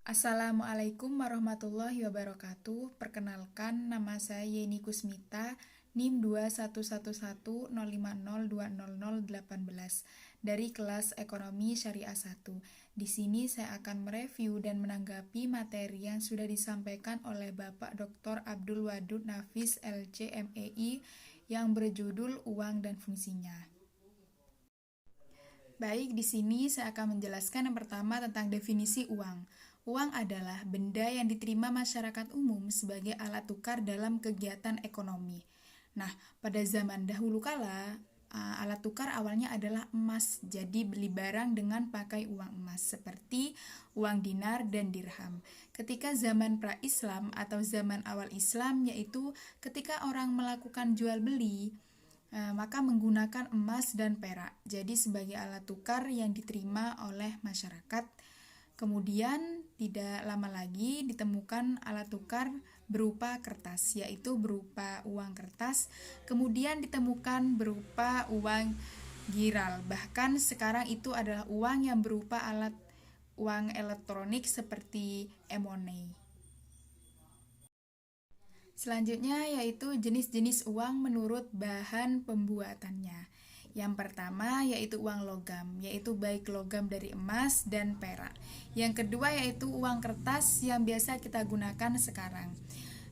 Assalamualaikum warahmatullahi wabarakatuh. Perkenalkan, nama saya Yeni Kusmita, NIM 211105020018 dari kelas Ekonomi Syariah 1. Di sini saya akan mereview dan menanggapi materi yang sudah disampaikan oleh Bapak Dr. Abdul Wadud Nafis LC MEI yang berjudul Uang dan Fungsinya. Baik, di sini saya akan menjelaskan yang pertama tentang definisi uang. Uang adalah benda yang diterima masyarakat umum sebagai alat tukar dalam kegiatan ekonomi. Nah, pada zaman dahulu kala, alat tukar awalnya adalah emas, jadi beli barang dengan pakai uang emas, seperti uang dinar dan dirham. Ketika zaman pra-Islam atau zaman awal Islam, yaitu ketika orang melakukan jual beli, maka menggunakan emas dan perak, jadi sebagai alat tukar yang diterima oleh masyarakat. Kemudian tidak lama lagi ditemukan alat tukar berupa kertas, yaitu berupa uang kertas. Kemudian ditemukan berupa uang giral. Bahkan sekarang itu adalah uang yang berupa alat uang elektronik seperti e-money. Selanjutnya yaitu jenis-jenis uang menurut bahan pembuatannya. Yang pertama yaitu uang logam, yaitu baik logam dari emas dan perak. Yang kedua yaitu uang kertas yang biasa kita gunakan sekarang.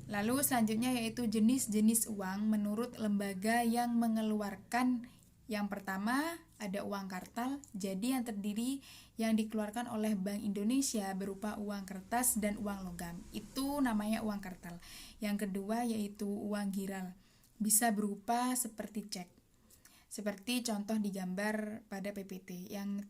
Lalu selanjutnya yaitu jenis-jenis uang menurut lembaga yang mengeluarkan. Yang pertama ada uang kartal, jadi yang dikeluarkan oleh Bank Indonesia berupa uang kertas dan uang logam. Itu namanya uang kartal. Yang kedua yaitu uang giral, bisa berupa seperti cek. Seperti contoh digambar pada PPT. Yang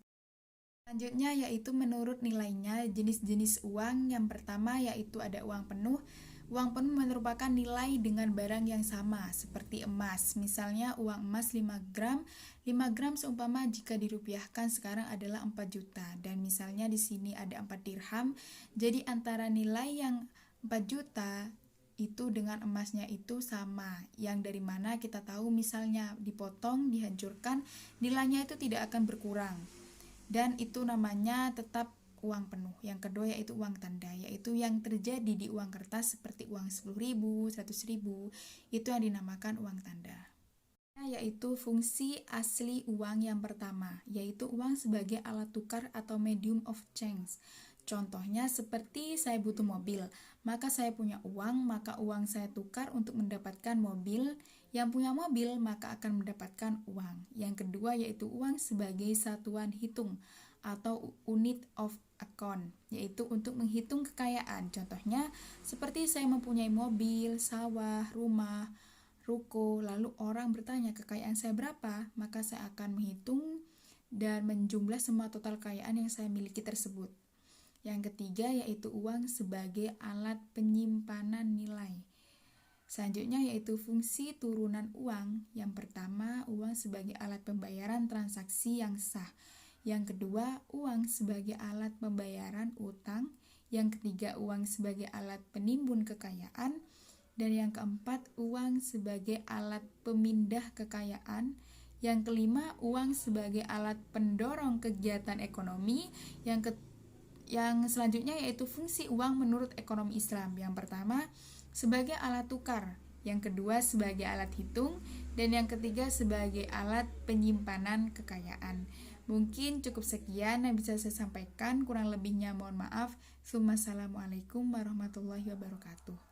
selanjutnya yaitu menurut nilainya jenis-jenis uang. Yang pertama yaitu ada uang penuh. Uang penuh merupakan nilai dengan barang yang sama seperti emas. Misalnya uang emas 5 gram. 5 gram seumpama jika dirupiahkan sekarang adalah 4 juta. Dan misalnya di sini ada 4 dirham. Jadi antara nilai yang 4 juta itu dengan emasnya itu sama, yang dari mana kita tahu misalnya dipotong, dihancurkan, nilainya itu tidak akan berkurang, dan itu namanya tetap uang penuh. Yang kedua yaitu uang tanda, yaitu yang terjadi di uang kertas seperti uang 10.000, 100.000, itu yang dinamakan uang tanda. Yaitu fungsi asli uang yang pertama, yaitu uang sebagai alat tukar atau medium of change. Contohnya seperti saya butuh mobil, maka saya punya uang, maka uang saya tukar untuk mendapatkan mobil. Yang punya mobil maka akan mendapatkan uang. Yang kedua yaitu uang sebagai satuan hitung atau unit of account, yaitu untuk menghitung kekayaan. Contohnya seperti saya mempunyai mobil, sawah, rumah, ruko, lalu orang bertanya kekayaan saya berapa, maka saya akan menghitung dan menjumlah semua total kekayaan yang saya miliki tersebut. Yang ketiga yaitu uang sebagai alat penyimpanan nilai. Selanjutnya yaitu fungsi turunan uang. Yang pertama, uang sebagai alat pembayaran transaksi yang sah. Yang kedua, uang sebagai alat pembayaran utang. Yang ketiga, uang sebagai alat penimbun kekayaan. Dan yang keempat, uang sebagai alat pemindah kekayaan. Yang kelima, uang sebagai alat pendorong kegiatan ekonomi. Yang selanjutnya yaitu fungsi uang menurut ekonomi Islam. Yang pertama, sebagai alat tukar. Yang kedua, sebagai alat hitung. Dan yang ketiga, sebagai alat penyimpanan kekayaan. Mungkin cukup sekian yang bisa saya sampaikan. Kurang lebihnya mohon maaf. Assalamualaikum warahmatullahi wabarakatuh.